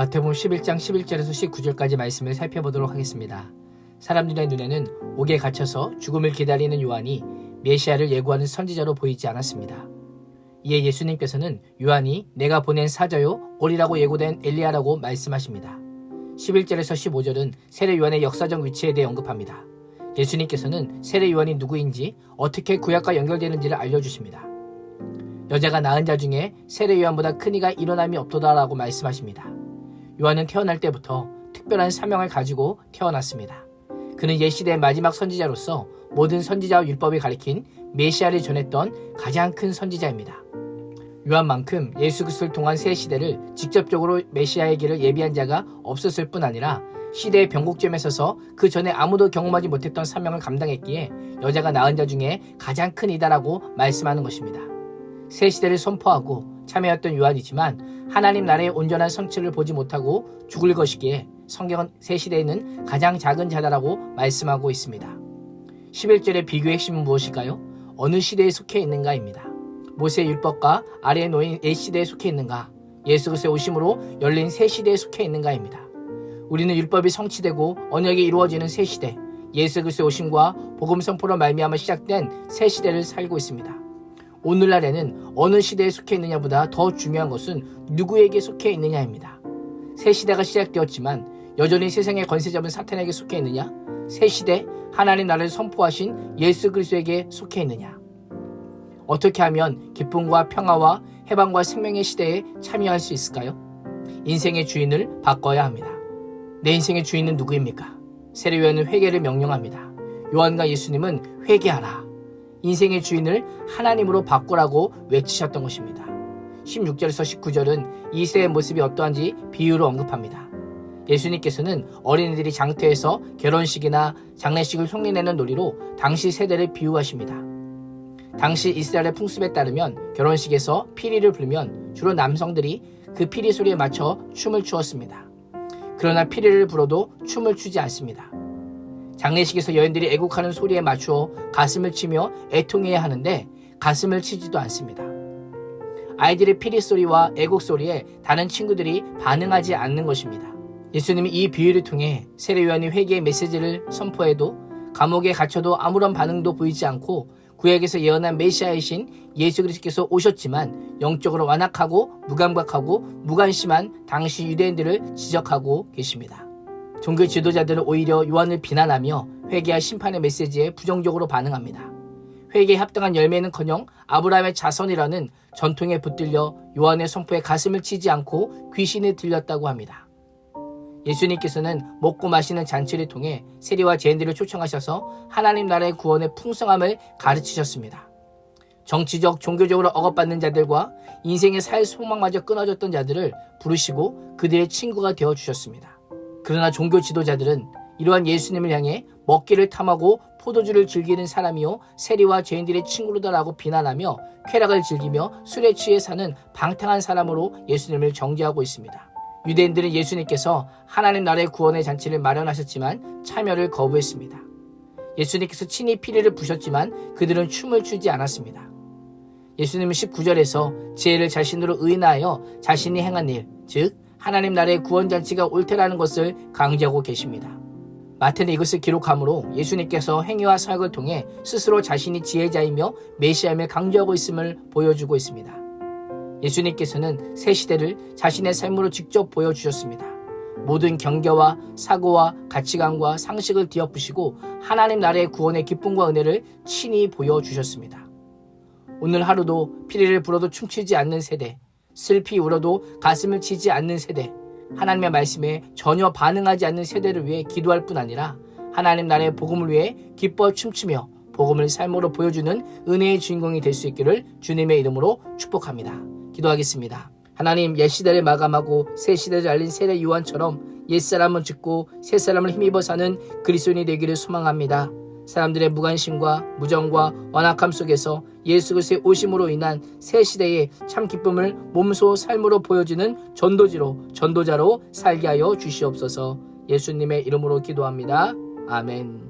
마태복음 11장 11절에서 19절까지 말씀을 살펴보도록 하겠습니다. 사람들의 눈에는 옥에 갇혀서 죽음을 기다리는 요한이 메시아를 예고하는 선지자로 보이지 않았습니다. 이에 예수님께서는 요한이 내가 보낸 사자요 오리라고 예고된 엘리야라고 말씀하십니다. 11절에서 15절은 세례 요한의 역사적 위치에 대해 언급합니다. 예수님께서는 세례 요한이 누구인지 어떻게 구약과 연결되는지를 알려주십니다. 여자가 낳은 자 중에 세례 요한보다 큰 이가 일어남이 없도다라고 말씀하십니다. 요한은 태어날 때부터 특별한 사명을 가지고 태어났습니다. 그는 옛시대의 마지막 선지자로서 모든 선지자와 율법이 가리킨 메시아를 전했던 가장 큰 선지자입니다. 요한만큼 예수 그리스도를 통한 새 시대를 직접적으로 메시아의 길을 예비한 자가 없었을 뿐 아니라 시대의 변곡점에 서서 그 전에 아무도 경험하지 못했던 사명을 감당했기에 여자가 낳은 자 중에 가장 큰 이다라고 말씀하는 것입니다. 새 시대를 선포하고 참여했던 요한이지만 하나님 나라의 온전한 성취를 보지 못하고 죽을 것이기에 성경은 새 시대에는 가장 작은 자다라고 말씀하고 있습니다. 11절의 비교의 핵심은 무엇일까요? 어느 시대에 속해 있는가입니다. 모세의 율법과 아래에 놓인 옛 시대에 속해 있는가, 예수 그리스도의 오심으로 열린 새 시대에 속해 있는가입니다. 우리는 율법이 성취되고 언약이 이루어지는 새 시대, 예수 그리스도의 오심과 복음 선포로 말미암아 시작된 새 시대를 살고 있습니다. 오늘날에는 어느 시대에 속해 있느냐보다 더 중요한 것은 누구에게 속해 있느냐입니다. 새 시대가 시작되었지만 여전히 세상의 권세 잡은 사탄에게 속해 있느냐? 새 시대 하나님 나라를 선포하신 예수 그리스도에게 속해 있느냐? 어떻게 하면 기쁨과 평화와 해방과 생명의 시대에 참여할 수 있을까요? 인생의 주인을 바꿔야 합니다. 내 인생의 주인은 누구입니까? 세례 요한은 회개를 명령합니다. 요한과 예수님은 회개하라. 인생의 주인을 하나님으로 바꾸라고 외치셨던 것입니다. 16절에서 19절은 이 세의 모습이 어떠한지 비유로 언급합니다. 예수님께서는 어린이들이 장터에서 결혼식이나 장례식을 흉내내는 놀이로 당시 세대를 비유하십니다. 당시 이스라엘의 풍습에 따르면 결혼식에서 피리를 불면 주로 남성들이 그 피리 소리에 맞춰 춤을 추었습니다. 그러나 피리를 불어도 춤을 추지 않습니다. 장례식에서 여인들이 애국하는 소리에 맞추어 가슴을 치며 애통해야 하는데 가슴을 치지도 않습니다. 아이들의 피리 소리와 애국 소리에 다른 친구들이 반응하지 않는 것입니다. 예수님이 이 비유를 통해 세례 요한이 회개의 메시지를 선포해도 감옥에 갇혀도 아무런 반응도 보이지 않고 구약에서 예언한 메시아이신 예수 그리스도께서 오셨지만 영적으로 완악하고 무감각하고 무관심한 당시 유대인들을 지적하고 계십니다. 종교 지도자들은 오히려 요한을 비난하며 회개와 심판의 메시지에 부정적으로 반응합니다. 회개에 합당한 열매는커녕 아브라함의 자손이라는 전통에 붙들려 요한의 선포에 가슴을 치지 않고 귀신이 들렸다고 합니다. 예수님께서는 먹고 마시는 잔치를 통해 세리와 죄인들을 초청하셔서 하나님 나라의 구원의 풍성함을 가르치셨습니다. 정치적, 종교적으로 억압받는 자들과 인생의 살 소망마저 끊어졌던 자들을 부르시고 그들의 친구가 되어주셨습니다. 그러나 종교 지도자들은 이러한 예수님을 향해 먹기를 탐하고 포도주를 즐기는 사람이요 세리와 죄인들의 친구로다라고 비난하며 쾌락을 즐기며 술에 취해 사는 방탕한 사람으로 예수님을 정죄하고 있습니다. 유대인들은 예수님께서 하나님 나라의 구원의 잔치를 마련하셨지만 참여를 거부했습니다. 예수님께서 친히 피리를 부셨지만 그들은 춤을 추지 않았습니다. 예수님은 19절에서 지혜를 자신으로 의인하여 자신이 행한 일, 즉 하나님 나라의 구원 잔치가 옳다라는 것을 강조하고 계십니다. 마태는 이것을 기록하므로 예수님께서 행위와 사역을 통해 스스로 자신이 지혜자이며 메시아임을 강조하고 있음을 보여주고 있습니다. 예수님께서는 새 시대를 자신의 삶으로 직접 보여주셨습니다. 모든 경계와 사고와 가치관과 상식을 뒤엎으시고 하나님 나라의 구원의 기쁨과 은혜를 친히 보여주셨습니다. 오늘 하루도 피리를 불어도 춤추지 않는 세대, 슬피 울어도 가슴을 치지 않는 세대, 하나님의 말씀에 전혀 반응하지 않는 세대를 위해 기도할 뿐 아니라 하나님 나라의 복음을 위해 기뻐 춤추며 복음을 삶으로 보여주는 은혜의 주인공이 될 수 있기를 주님의 이름으로 축복합니다. 기도하겠습니다. 하나님, 옛 시대를 마감하고 새 시대를 알린 세례 요한처럼 옛사람은 죽고 새사람을 힘입어 사는 그리스도인이 되기를 소망합니다. 사람들의 무관심과 무정과 완악함 속에서 예수 그리스도의 오심으로 인한 새 시대의 참 기쁨을 몸소 삶으로 보여주는 전도자로 살게 하여 주시옵소서. 예수님의 이름으로 기도합니다. 아멘.